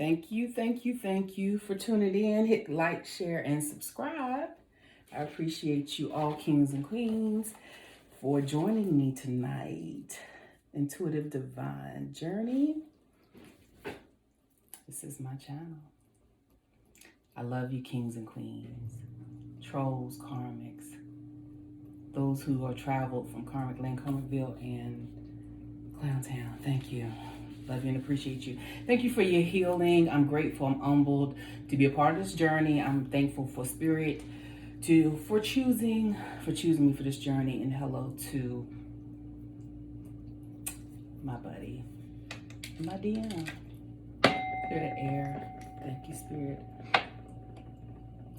Thank you for tuning in. Hit like, share, and subscribe. I appreciate you all, kings and queens, for joining me tonight. Intuitive Divine Journey. This is my channel. I love you, kings and queens, trolls, karmics, those who are traveled from Karmic Land, Karmicville, and Clowntown. Thank you. Love you and appreciate you. Thank you for your healing. I'm grateful. I'm humbled to be a part of this journey. I'm thankful for Spirit for choosing me for this journey. And hello to my buddy, my DM. Clear the air. Thank you, Spirit.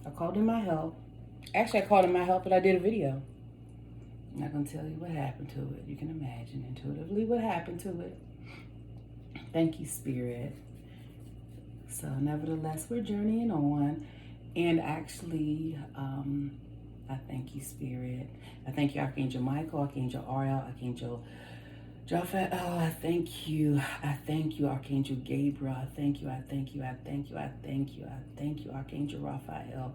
I called in my help. Actually, I called in my help, but I did a video. I'm not going to tell you what happened to it. You can imagine intuitively what happened to it. Thank you, Spirit. So, nevertheless, we're journeying on. And actually, I thank you, Spirit. I thank you, Archangel Michael, Archangel Ariel, Archangel Japhet. Oh, I thank you. I thank you, Archangel Gabriel. I thank you. I thank you. I thank you. I thank you. I thank you, Archangel Raphael.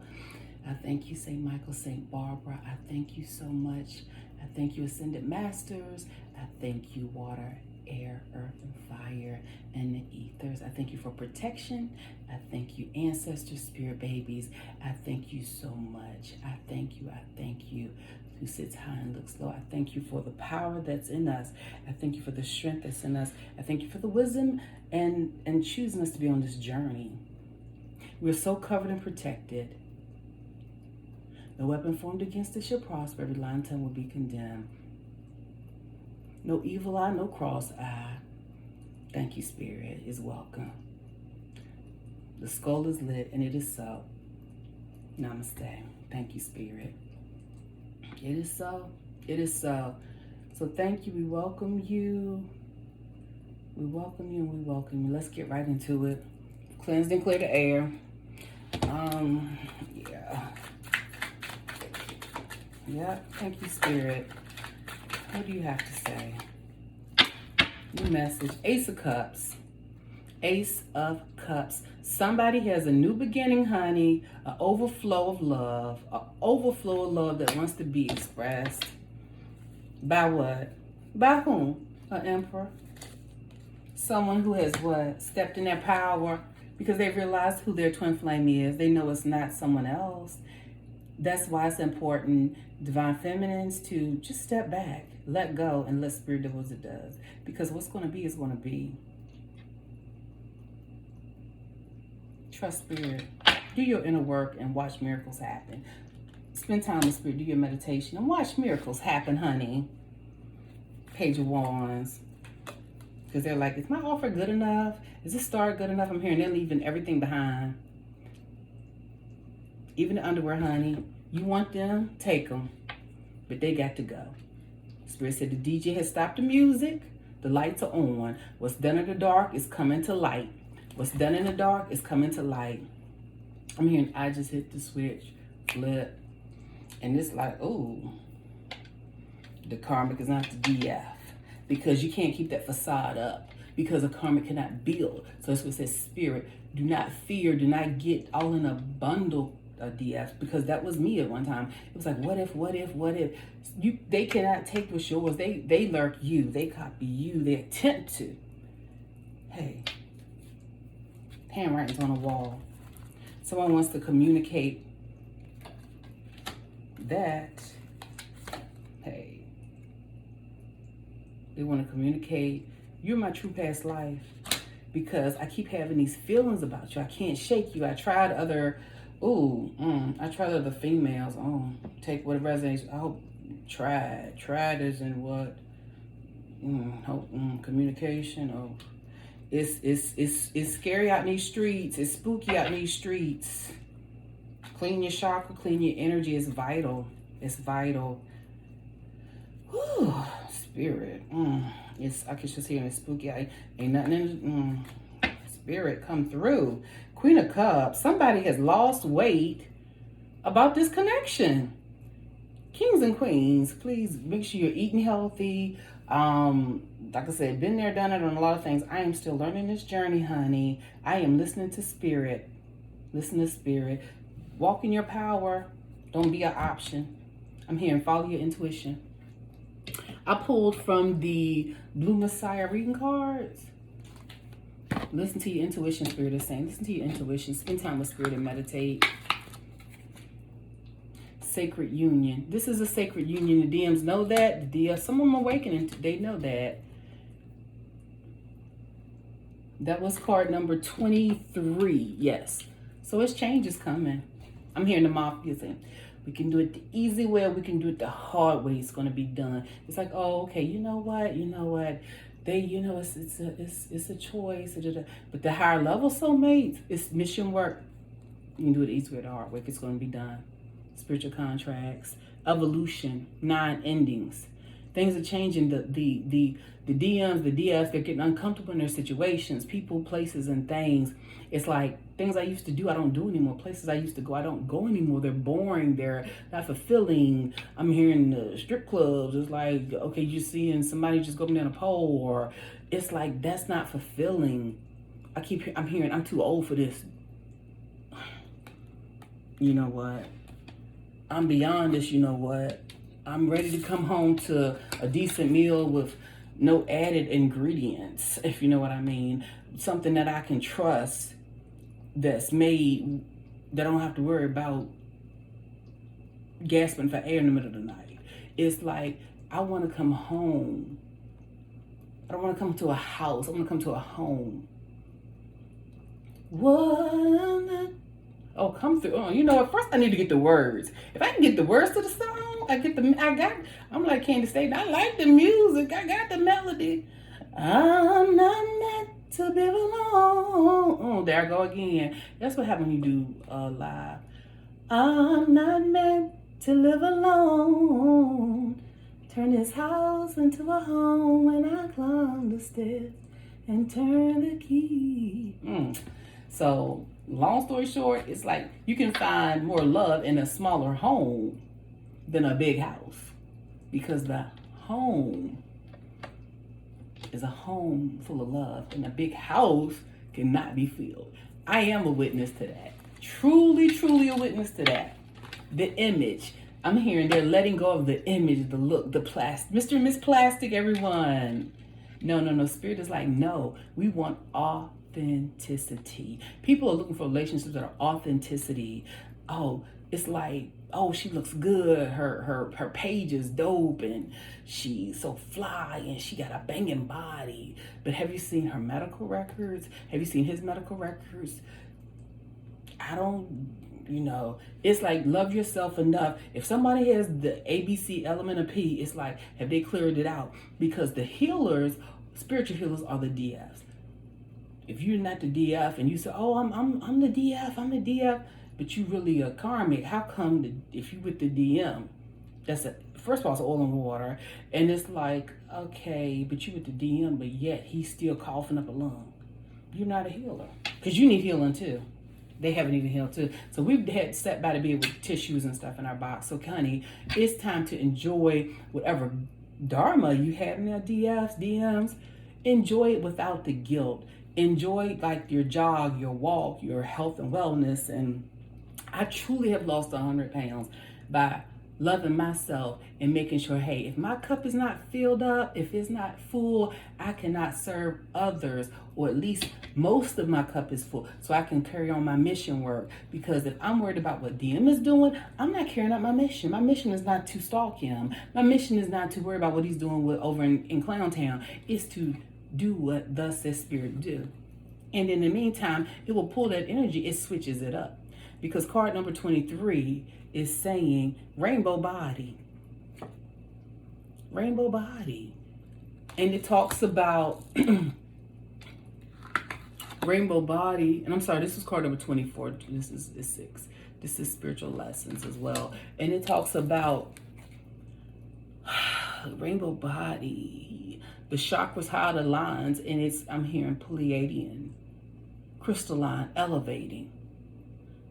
I thank you, Saint Michael, Saint Barbara. I thank you so much. I thank you, Ascended Masters. I thank you, water, air, earth, and fire, and the ethers. I thank you for protection. I thank you, ancestors, spirit babies. I thank you so much. I thank you. I thank you. Who sits high and looks low. I thank you for the power that's in us. I thank you for the strength that's in us. I thank you for the wisdom and choosing us to be on this journey. We're so covered and protected. No weapon formed against us shall prosper. Every lying tongue will be condemned. No evil eye, no cross eye. Thank you, Spirit, is welcome. The skull is lit, and it is so. Namaste. Thank you, Spirit. It is so. It is so. So thank you. We welcome you. We welcome you and we welcome you. Let's get right into it. Cleansed and clear the air. Yeah. Thank you, Spirit. What do you have to say? New message. Ace of Cups. Ace of Cups. Somebody has a new beginning, honey. An overflow of love. An overflow of love that wants to be expressed. By what? By whom? An emperor. Someone who has what? Stepped in their power because they've realized who their twin flame is. They know it's not someone else. That's why it's important, divine feminines, to just step back, let go, and let Spirit do what it does. Because what's going to be is going to be. Trust Spirit. Do your inner work and watch miracles happen. Spend time with Spirit. Do your meditation and watch miracles happen, honey. Page of Wands. Because they're like, is my offer good enough? Is this star good enough? I'm hearing they're leaving everything behind. Even the underwear, honey. You want them? Take them. But they got to go. Spirit said the DJ has stopped the music. The lights are on. What's done in the dark is coming to light. What's done in the dark is coming to light. I'm hearing I just hit the switch. Flip. And it's like, ooh. The karmic is not the DF. Because you can't keep that facade up. Because a karmic cannot build. So that's what it says, Spirit. Do not fear. Do not get all in a bundle DF, because that was me at one time. It was like, what if they cannot take what's yours. They lurk you, they copy you, they attempt to. Hey, handwriting's on the wall. Someone wants to communicate that. Hey, they want to communicate you're my true past life, because I keep having these feelings about you. I can't shake you. I tried other I tried other females. Take what resonates. I hope tried as in what? Communication. It's scary out in these streets. It's spooky out in these streets. Clean your chakra, clean your energy. It's vital. It's vital. Whew, Spirit. I can just hear it. It's spooky. Ain't nothing in Spirit, come through. Queen of Cups. Somebody has lost weight about this connection. Kings and queens, please make sure you're eating healthy. Like I said, been there, done it on a lot of things. I am still learning this journey, honey. I am listening to spirit. Listen to spirit. Walk in your power. Don't be an option. I'm here and follow your intuition. I pulled from the Blue Messiah reading cards. Listen to your intuition, spirit is saying. Listen to your intuition. Spend time with spirit and meditate. Sacred union. This is a sacred union. The DMs know that. The DMs, some of them awakening, they know that. That was card number 23. Yes. So it's changes coming. I'm hearing the mafia saying, we can do it the easy way, or we can do it the hard way. It's going to be done. It's like, oh, okay, you know what? They, it's a choice. But the higher level soulmates, it's mission work. You can do it the easy way or the hard way. It's going to be done. Spiritual contracts, evolution, 9 endings. Things are changing. The DMs, the DFs, they're getting uncomfortable in their situations, people, places, and things. It's like things I used to do, I don't do anymore. Places I used to go, I don't go anymore. They're boring. They're not fulfilling. I'm hearing the strip clubs. It's like, okay, you're seeing somebody just going down a pole, or it's like, that's not fulfilling. I'm hearing, I'm too old for this. You know what? I'm beyond this, you know what? I'm ready to come home to a decent meal with no added ingredients, if you know what I mean. Something that I can trust, that's made, that I don't have to worry about gasping for air in the middle of the night. It's like, I want to come home. I don't want to come to a house. I want to come to a home. What? Oh, come through. Oh, you know what? First, I need to get the words. If I can get the words to the song, I'm like Candy State. I like the music. I got the melody. I'm not meant to be alone. Oh, there I go again. That's what happens when you do live. I'm not meant to live alone. Turn this house into a home when I climb the stairs and turn the key. So, long story short, it's like you can find more love in a smaller home than a big house, because the home is a home full of love, and a big house cannot be filled. I am a witness to that. Truly, truly a witness to that. The image. I'm hearing they're letting go of the image, the look, the plastic. Mr. and Miss Plastic, everyone. No. Spirit is like, no, we want authenticity. People are looking for relationships that are authenticity. Oh, it's like, oh, she looks good. Her page is dope, and she's so fly, and she got a banging body. But have you seen her medical records? Have you seen his medical records? It's like, love yourself enough. If somebody has the ABC element of P, it's like, have they cleared it out? Because the healers, spiritual healers, are the DFs. If you're not the DF and you say, oh, I'm the DF, but you really a karmic, how come if you with the DM, first of all, it's oil and water, and it's like, okay, but you with the DM, but yet he's still coughing up a lung. You're not a healer, because you need healing too. They haven't even healed too. So we've had set by to be with tissues and stuff in our box. So, honey, it's time to enjoy whatever dharma you have in your DMs. Enjoy it without the guilt. Enjoy like your jog, your walk, your health and wellness. And I truly have lost 100 pounds by loving myself and making sure, hey, if my cup is not filled up, if it's not full, I cannot serve others, or at least most of my cup is full, so I can carry on my mission work. Because if I'm worried about what DM is doing, I'm not carrying out my mission. My mission is not to stalk him. My mission is not to worry about what he's doing over in Clown Town. It's to do what thus says Spirit do. And in the meantime, it will pull that energy. It switches it up. Because card number 23 is saying rainbow body. Rainbow body. And it talks about rainbow body. And I'm sorry, this is card number 24. This is 6. This is spiritual lessons as well. And it talks about rainbow body. The chakras, how it aligns. And I'm hearing Pleiadian, crystalline, elevating.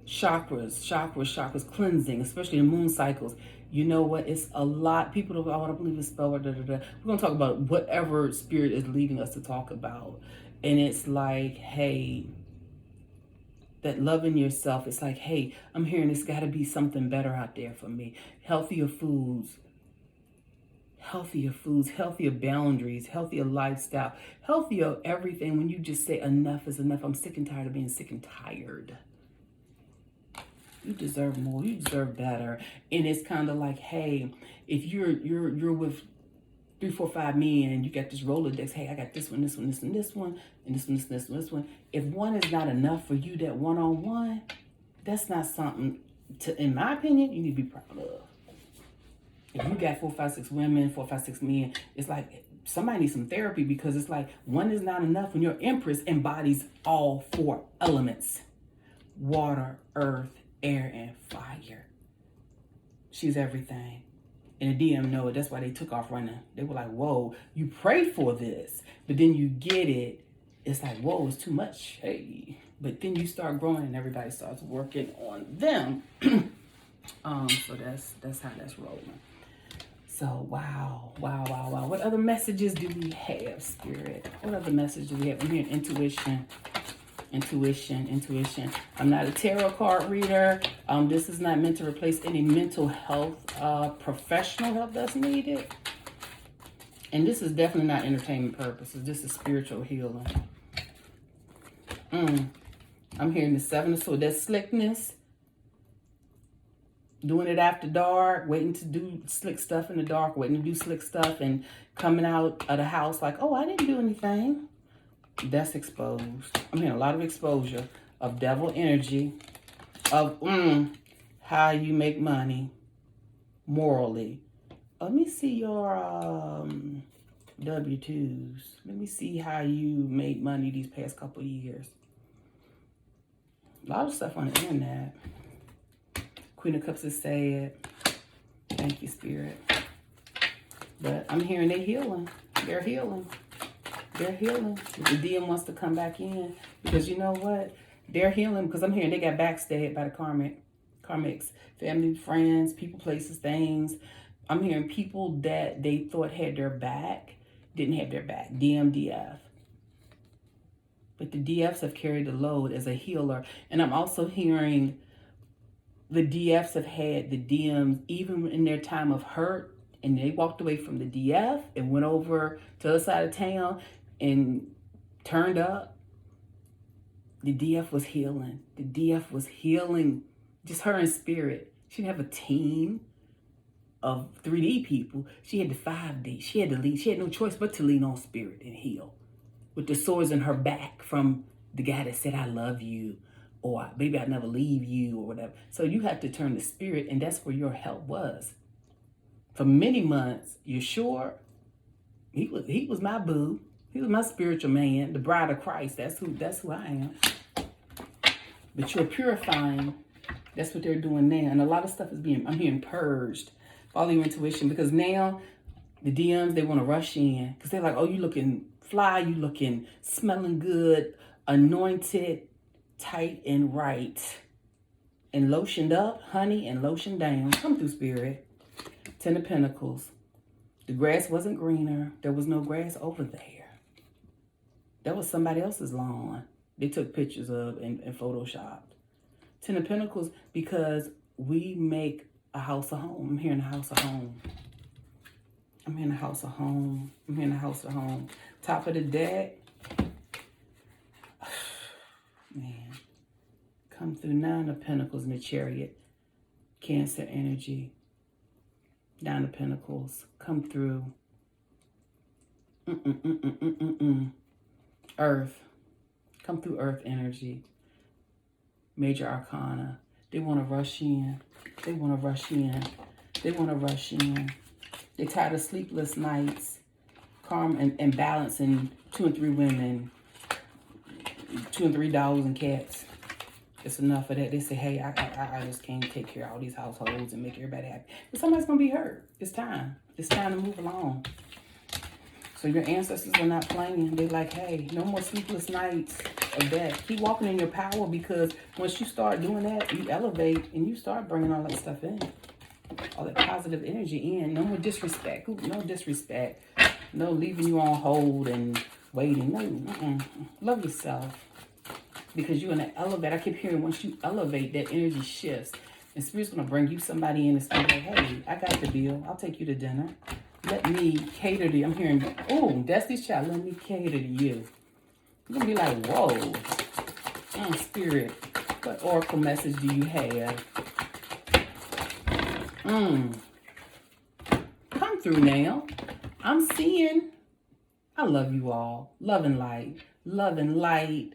chakras, cleansing, especially the moon cycles. You know what? It's a lot. People don't, I don't believe it's spelled. We're going to talk about whatever spirit is leading us to talk about. And it's like, hey, that loving yourself. It's like, hey, I'm hearing there's got to be something better out there for me. Healthier foods, healthier boundaries, healthier lifestyle, healthier everything. When you just say enough is enough. I'm sick and tired of being sick and tired. You deserve more. You deserve better. And it's kind of like, hey, if you're with 3, 4, 5 men, and you got this Rolodex. Hey, I got this one, this one, this one, this one, and this one, this one, this one. If one is not enough for you, that one-on-one, that's not something to, in my opinion, you need to be proud of. If you got 4, 5, 6 women, 4, 5, 6 men, it's like somebody needs some therapy, because it's like one is not enough when your Empress embodies all 4 elements: water, earth, air, and fire. She's everything. And the DM know it. That's why they took off running. They were like, whoa, you prayed for this, but then you get it. It's like, whoa, it's too much. Hey. But then you start growing and everybody starts working on them. So that's how that's rolling. So wow. What other messages do we have, Spirit? What other messages do we have? I'm hearing intuition. I'm not a tarot card reader. This is not meant to replace any mental health, professional help that's needed. And this is definitely not entertainment purposes. This is spiritual healing. I'm hearing the 7 of Swords. That slickness. Doing it after dark, waiting to do slick stuff in the dark, waiting to do slick stuff, and coming out of the house like, oh, I didn't do anything. That's exposed. I'm hearing a lot of exposure of devil energy, of how you make money morally. Let me see your W-2s. Let me see how you made money these past couple of years. A lot of stuff on the internet. Queen of Cups is sad. Thank you, Spirit. But I'm hearing they're healing. They're healing. The DM wants to come back in, because you know what? They're healing, because I'm hearing they got backstabbed by the karmics, family, friends, people, places, things. I'm hearing people that they thought had their back didn't have their back. DF. But the DFs have carried the load as a healer. And I'm also hearing the DFs have had the DMs even in their time of hurt, and they walked away from the DF and went over to the other side of town and turned up. The DF was healing. Just her in spirit. She didn't have a team of 3D people. She had the 5D. She had to lean. She had no choice but to lean on spirit and heal. With the swords in her back from the guy that said, I love you, or maybe I'd never leave you, or whatever. So you have to turn to spirit, and that's where your help was. For many months, you're sure? He was my boo. He was my spiritual man, the bride of Christ. That's who I am. But you're purifying. That's what they're doing now. And a lot of stuff is I'm hearing purged. Follow your intuition. Because now the DMs, they want to rush in. Because they're like, oh, you looking fly. You looking smelling good. Anointed, tight, and right. And lotioned up, honey, and lotioned down. Come through, Spirit. 10 of Pentacles. The grass wasn't greener. There was no grass over there. That was somebody else's lawn. They took pictures of and photoshopped. 10 of Pentacles, because we make a house a home. I'm hearing a house a home. Top of the deck. Man. Come through 9 of Pentacles in the Chariot. Cancer energy. 9 of Pentacles. Come through. Earth. Come through Earth energy. Major Arcana. They want to rush in. They're tired of sleepless nights. Calm and balancing 2 and 3 women. $2 and $3 in cats. It's enough of that. They say, hey, I just can't take care of all these households and make everybody happy. But somebody's going to be hurt. It's time. It's time to move along. So your ancestors are not playing. They're like, hey, no more sleepless nights. of that. Keep walking in your power, because once you start doing that, you elevate and you start bringing all that stuff in. All that positive energy in. No more disrespect. No disrespect. No leaving you on hold and waiting. No. Love yourself. Because you're in an elevator. I keep hearing once you elevate, that energy shifts. And Spirit's going to bring you somebody in and say, hey, I got the bill. I'll take you to dinner. Let me cater to you. I'm hearing, oh, Destiny's Child, let me cater to you. You're going to be like, whoa. Spirit, what oracle message do you have? Come through now. I'm seeing. I love you all. Love and light. Love and light.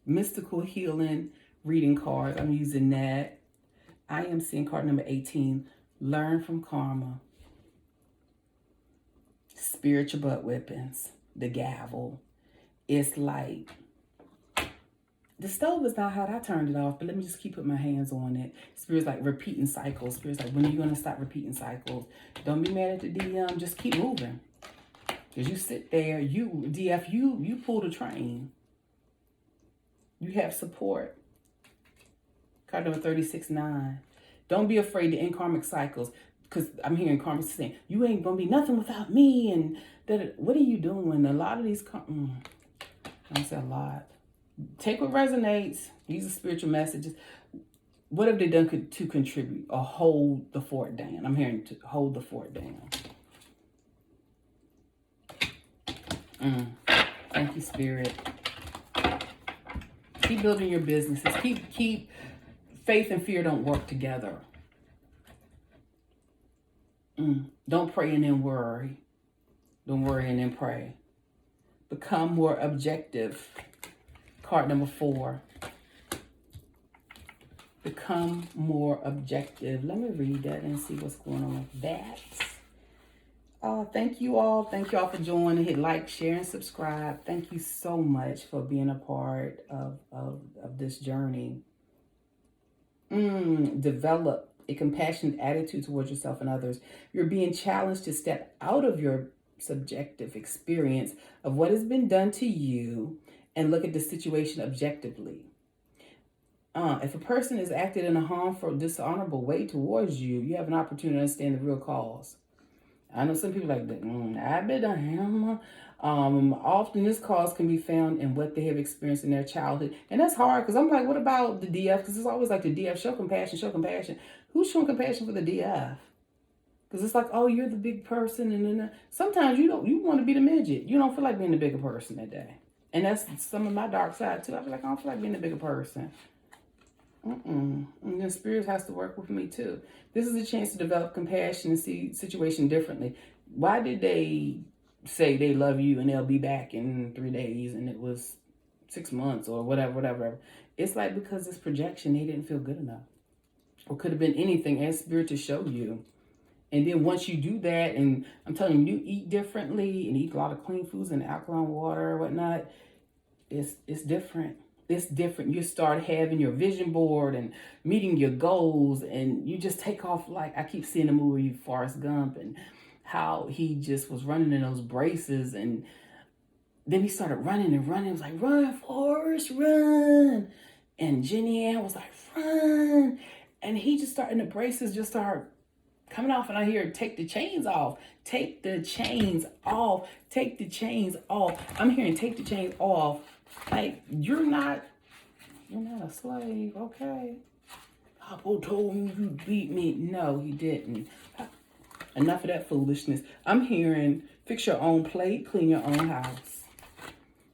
Mystical healing reading card. I'm using that. I am seeing card number 18. Learn from karma. Spiritual butt whippings. The gavel. It's like, the stove is not hot. I turned it off, but let me just keep putting my hands on it. Spirit's like repeating cycles. Spirit's like, when are you going to stop repeating cycles? Don't be mad at the DM. Just keep moving. Because you sit there, DF, you pull the train. You have support. Card number 36-9. Don't be afraid to end karmic cycles. Because I'm hearing karmic saying, you ain't going to be nothing without me. And what are you doing? A lot of these, I don't say a lot. Take what resonates. These are spiritual messages. What have they done to contribute or hold the fort down? I'm hearing to hold the fort down. Thank you, Spirit. Keep building your businesses. Keep faith and fear don't work together. Don't pray and then worry. Don't worry and then pray. Become more objective. Card number 4. Become more objective. Let me read that and see what's going on with that. Thank you all. Thank you all for joining. Hit like, share, and subscribe. Thank you so much for being a part of this journey. Develop a compassionate attitude towards yourself and others. You're being challenged to step out of your subjective experience of what has been done to you and look at the situation objectively. If a person is acted in a harmful, dishonorable way towards you, you have an opportunity to understand the real cause. I know some people like that. I bet I am. Often this cause can be found in what they have experienced in their childhood. And that's hard, because I'm like, what about the DF? Because it's always like the DF, show compassion, show compassion. Who's showing compassion for the DF? Because it's like, oh, you're the big person. And then sometimes you want to be the midget. You don't feel like being the bigger person that day. And that's some of my dark side too. I feel like I don't feel like being the bigger person. And then Spirit has to work with me too. This is a chance to develop compassion and see situation differently. Why did they say they love you and they'll be back in 3 days and it was 6 months or whatever? It's like, because this projection, they didn't feel good enough. Or could have been anything, as Spirit to show you. And then once you do that, and I'm telling you, you eat differently and eat a lot of clean foods and alkaline water or whatnot, it's different. It's different. You start having your vision board and meeting your goals, and you just take off. Like, I keep seeing the movie Forrest Gump and how he just was running in those braces, and then he started running and running. It was like, run, Forrest, run. And Jenny Ann was like, run. And he just started, and the braces just started coming off, and I hear, take the chains off. Take the chains off. Take the chains off. I'm hearing, take the chains off. Like, you're not a slave, okay? Papa told me you beat me. No, he didn't. Enough of that foolishness. I'm hearing, fix your own plate, clean your own house.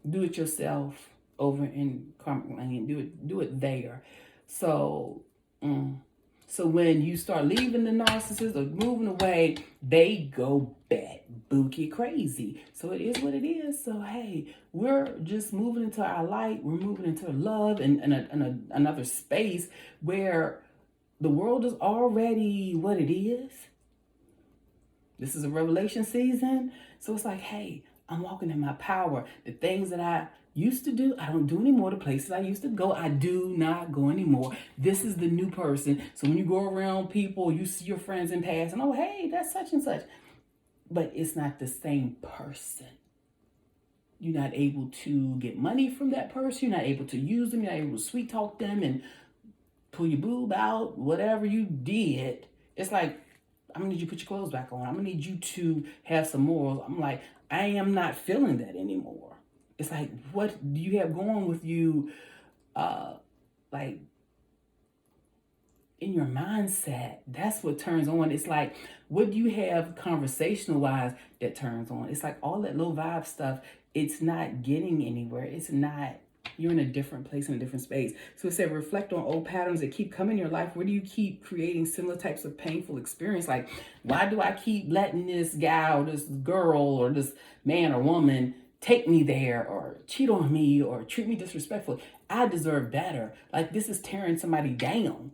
Do it yourself over in Carmen Lane. Do it there. So when you start leaving the narcissist or moving away, they go bat bookie crazy. So it is what it is. So hey, we're just moving into our light. We're moving into love and another space where the world is already what it is. This is a revelation season. So it's like, hey, I'm walking in my power. The things that I used to do, I don't do anymore. The places I used to go, I do not go anymore. This is the new person. So when you go around people, you see your friends in passing, oh, hey, that's such and such. But it's not the same person. You're not able to get money from that person. You're not able to use them. You're not able to sweet talk them and pull your boob out, whatever you did. It's like, I'm gonna need you to put your clothes back on. I'm gonna need you to have some morals. I'm like, I am not feeling that anymore. It's like, what do you have going with you, like, in your mindset? That's what turns on. It's like, what do you have conversational wise that turns on? It's like all that low vibe stuff, it's not getting anywhere. It's not, you're in a different place, in a different space. So it said, reflect on old patterns that keep coming in your life. Where do you keep creating similar types of painful experience? Like, why do I keep letting this guy or this girl or this man or woman take me there or cheat on me or treat me disrespectfully? I deserve better. Like, this is tearing somebody down.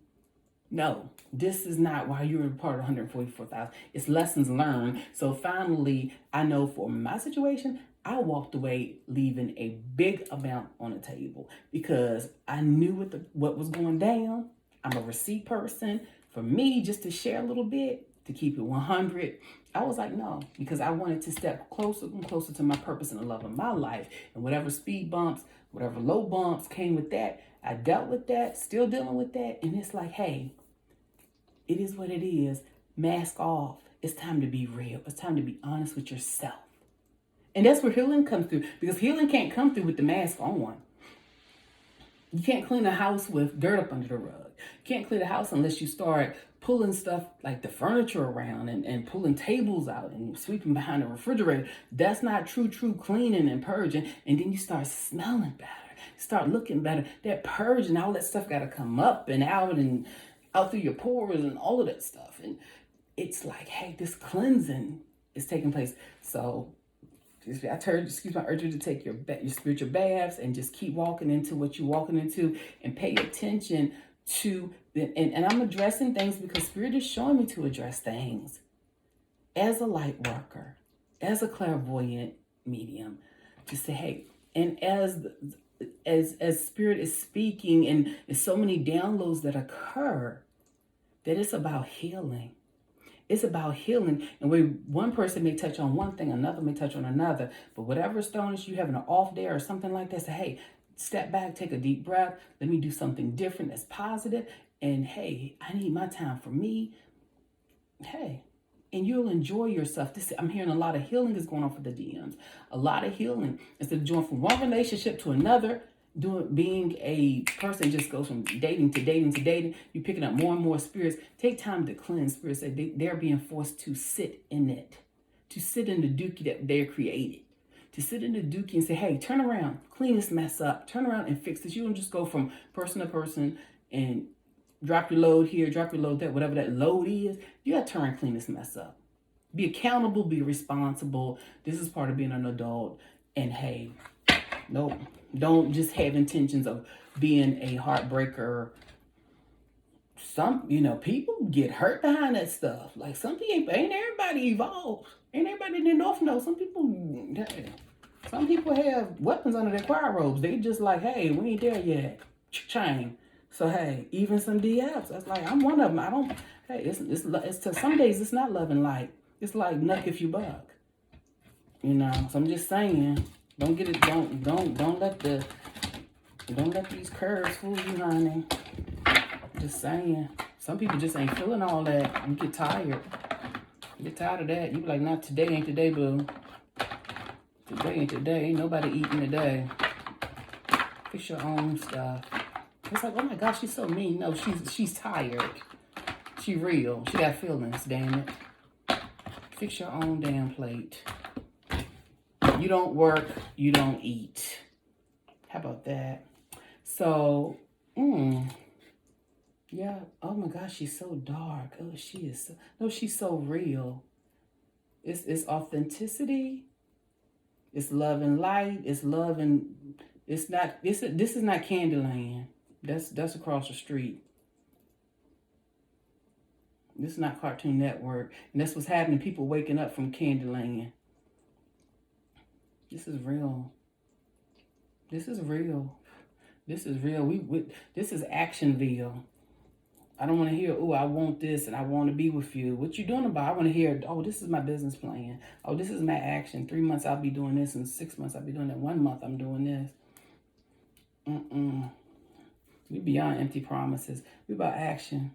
No, this is not why you're a part of 144,000. It's lessons learned. So finally, I know for my situation, I walked away leaving a big amount on the table because I knew what was going down. I'm a receipt person. For me, just to share a little bit, to keep it 100, I was like, no, because I wanted to step closer and closer to my purpose and the love of my life. And whatever speed bumps, whatever low bumps came with that, I dealt with that, still dealing with that. And it's like, hey, it is what it is. Mask off. It's time to be real. It's time to be honest with yourself. And that's where healing comes through, because healing can't come through with the mask on. You can't clean a house with dirt up under the rug. You can't clean a house unless you start pulling stuff like the furniture around and pulling tables out and sweeping behind the refrigerator. That's not true cleaning and purging. And then you start smelling better. Start looking better. That purging, all that stuff got to come up and out through your pores and all of that stuff. And it's like, hey, this cleansing is taking place. So I urge you to take your spiritual baths and just keep walking into what you're walking into and pay attention to, and I'm addressing things because Spirit is showing me to address things as a light worker, as a clairvoyant medium, to say, hey, and as Spirit is speaking and there's so many downloads that occur, that it's about healing. It's about healing. And where one person may touch on one thing, another may touch on another. But whatever stone is you having an off day or something like that, say, hey, step back, take a deep breath. Let me do something different that's positive. And hey, I need my time for me. Hey, and you'll enjoy yourself. I'm hearing a lot of healing is going on for the DMs. A lot of healing. Instead of going from one relationship to another, being a person just goes from dating to dating to dating. You're picking up more and more spirits. Take time to cleanse spirits. They're being forced to sit in it, to sit in the dookie that they're created, to sit in the dookie and say, hey, turn around, clean this mess up, turn around and fix this. You don't just go from person to person and drop your load here, drop your load there, whatever that load is. You got to turn and clean this mess up. Be accountable, be responsible. This is part of being an adult. And hey, no, don't just have intentions of being a heartbreaker. Some, people get hurt behind that stuff. Like some people, ain't everybody evolved. Ain't everybody in the North know. Some people have weapons under their choir robes. They just like, hey, we ain't there yet. Chain. So hey, even some DFs. That's like, I'm one of them. I don't. Hey, it's to some days it's not love and light. It's like nuck if you buck. So I'm just saying. Don't get it. Don't let these curves fool you, honey. Just saying. Some people just ain't feeling all that. You get tired. You get tired of that. You be like, not today ain't today, boo. Today ain't today. Ain't nobody eating today. Fix your own stuff. It's like, oh my gosh, she's so mean. No, she's tired. She real. She got feelings. Damn it. Fix your own damn plate. You don't work, you don't eat. How about that? So, yeah. Oh my gosh, she's so dark. Oh, she's so real. It's authenticity. It's love and light. It's love and this is not Candyland. That's across the street. This is not Cartoon Network. And that's what's happening. People waking up from Candyland. This is real. This is real. This is real. This is Actionville. I don't want to hear, oh, I want this and I want to be with you. What you doing about it? I want to hear, oh, this is my business plan. Oh, this is my action. 3 months I'll be doing this, and 6 months I'll be doing that. 1 month I'm doing this. We beyond empty promises. We about action.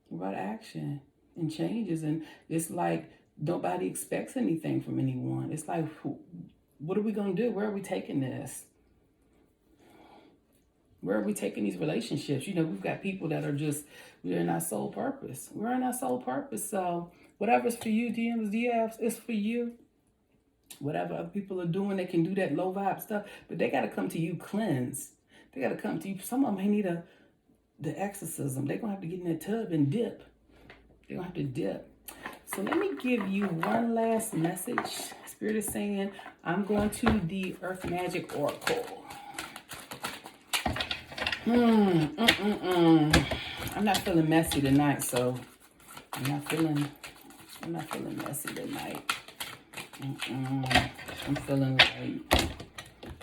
We're about action and changes. And it's like nobody expects anything from anyone. It's like, what are we going to do? Where are we taking this? Where are we taking these relationships? You know, we've got people that are just, we're in our sole purpose. We're in our sole purpose. So whatever's for you, DMs, DFs, it's for you. Whatever other people are doing, they can do that low vibe stuff, but they got to come to you cleansed. They got to come to you. Some of them may need the exorcism. They're going to have to get in that tub and dip. They're going to have to dip. So let me give you one last message. Spirit is saying, I'm going to the Earth Magic Oracle. I'm not feeling messy tonight, so I'm not feeling messy tonight. I'm feeling like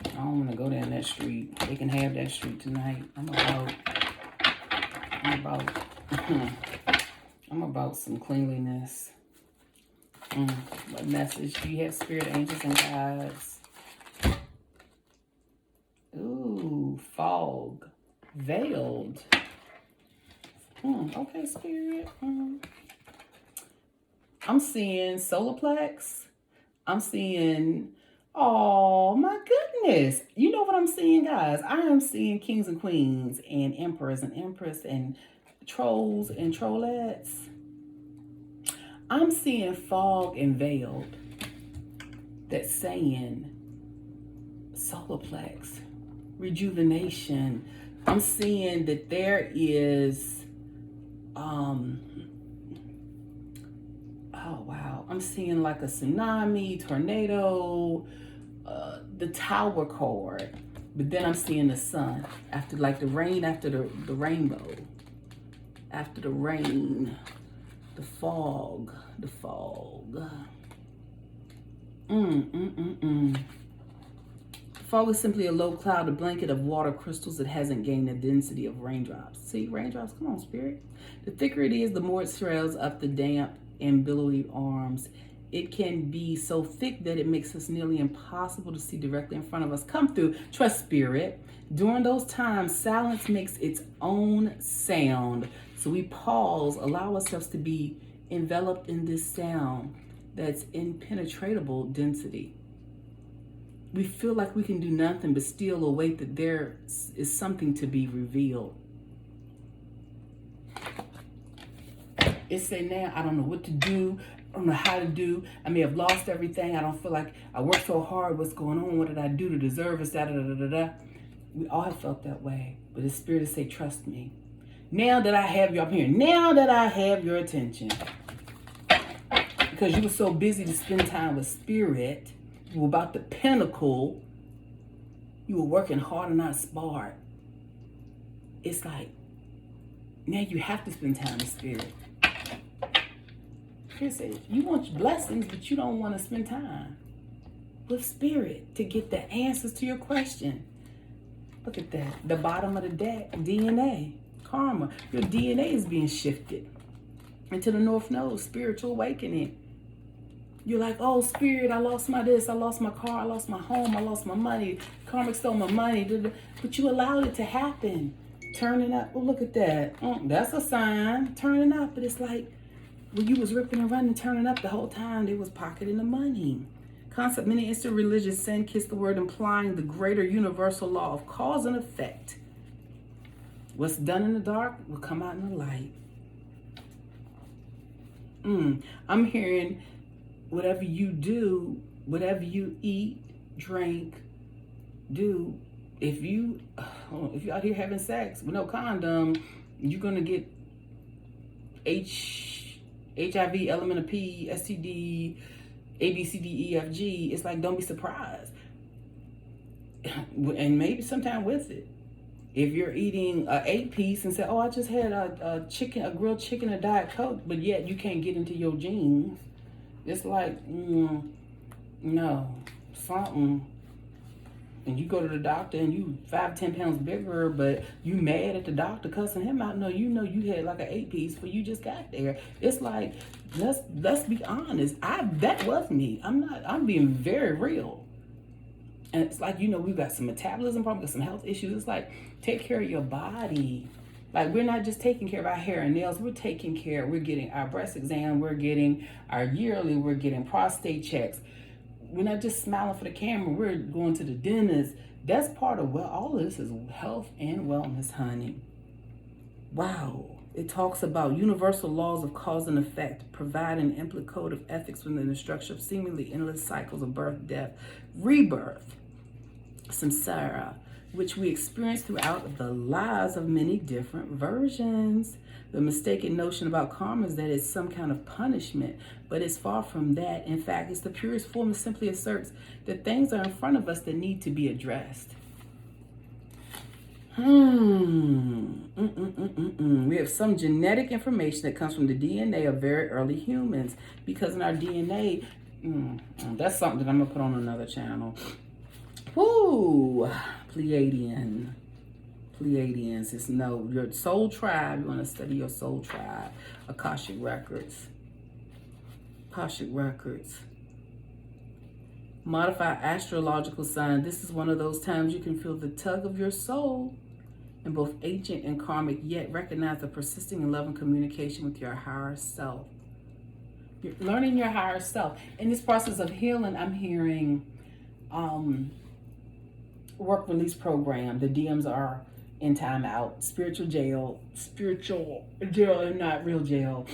I don't want to go down that street. They can have that street tonight. I'm about some cleanliness. What message do you have, spirit, angels, and guides? Ooh, fog. Veiled. Okay, spirit. I'm seeing solarplex. I'm seeing, oh my goodness. You know what I'm seeing, guys? I am seeing kings and queens and emperors and empress and trolls and trollettes. I'm seeing fog and veiled. That's saying solarplex, rejuvenation. I'm seeing that there is, oh wow, I'm seeing like a tsunami, tornado, the tower card, but then I'm seeing the sun after, like the rain, after the rainbow, after the rain, the fog. Fog is simply a low cloud, a blanket of water crystals that hasn't gained the density of raindrops. See, raindrops, come on, spirit. The thicker it is, the more it trails up the damp and billowy arms. It can be so thick that it makes us nearly impossible to see directly in front of us. Come through, trust spirit. During those times, silence makes its own sound. So we pause, allow ourselves to be enveloped in this sound that's impenetrable density. We feel like we can do nothing but still await that there is something to be revealed. It say now, I don't know what to do. I don't know how to do. I may have lost everything. I don't feel like I worked so hard. What's going on? What did I do to deserve this? We all have felt that way. But the spirit is say, trust me. Now that I have you up here, now that I have your attention. Because you were so busy to spend time with spirit. You were about the pinnacle. You were working hard and not smart. It's like, now you have to spend time with spirit. Spirit says, you want blessings, but you don't want to spend time with spirit to get the answers to your question. Look at that. The bottom of the deck, DNA, karma. Your DNA is being shifted into the North Node, spiritual awakening. You're like, oh, spirit, I lost my this, I lost my car, I lost my home, I lost my money, karmic stole my money. But you allowed it to happen. Turning up, oh, look at that. That's a sign, turning up. But it's like, when you was ripping and running, turning up the whole time, they was pocketing the money. Concept, many instant religious sin kiss the word, implying the greater universal law of cause and effect. What's done in the dark will come out in the light. I'm hearing, whatever you do, whatever you eat, drink, do, if you out here having sex with no condom, you're gonna get HIV, element of P, STD, A, B, C, D, E, F, G. It's like, don't be surprised. And maybe sometime with it. If you're eating an 8-piece and say, oh, I just had a grilled chicken, a Diet Coke, but yet you can't get into your jeans. It's like, no, something. and you go to the doctor and you 5-10 pounds bigger, but you mad at the doctor cussing him out. No, you know you had like an 8-piece before you just got there. It's like, let's be honest. That was me. I'm being very real. And it's like, you know, we've got some metabolism problems, some health issues. It's like, take care of your body. Like, we're not just taking care of our hair and nails. We're taking care. We're getting our breast exam. We're getting our yearly. We're getting prostate checks. We're not just smiling for the camera. We're going to the dentist. That's part of all of this is health and wellness, honey. Wow. It talks about universal laws of cause and effect, provide an implicit code of ethics within the structure of seemingly endless cycles of birth, death, rebirth, samsara, which we experience throughout the lives of many different versions. The mistaken notion about karma is that it's some kind of punishment, but it's far from that. In fact, it's the purest form. It simply asserts that things are in front of us that need to be addressed. We have some genetic information that comes from the DNA of very early humans, because in our DNA, that's something that I'm going to put on another channel. Woo! Pleiadians. It's your soul tribe. You want to study your soul tribe. Akashic records. Modify astrological sign. This is one of those times you can feel the tug of your soul in both ancient and karmic, yet recognize the persisting and loving communication with your higher self. You're learning your higher self. In this process of healing, I'm hearing work release program. The DMs are in timeout. Spiritual jail and not real jail.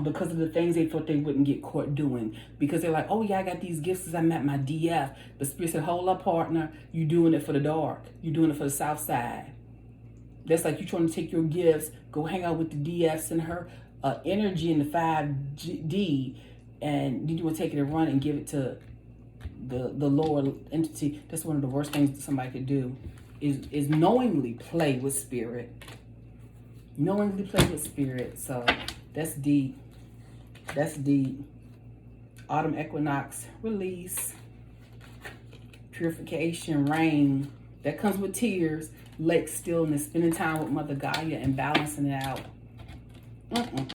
Because of the things they thought they wouldn't get caught doing. Because they're like, oh yeah, I got these gifts because I'm at my DF. But Spirit said, hold up, partner. You're doing it for the dark. You're doing it for the south side. That's like you trying to take your gifts, go hang out with the DFs and her energy in the 5D, and you want to take it and run and give it to the lower entity. That's one of the worst things that somebody could do, is knowingly play with spirit. So that's deep. Autumn equinox release, purification, rain. That comes with tears, lake stillness, spending time with Mother Gaia and balancing it out.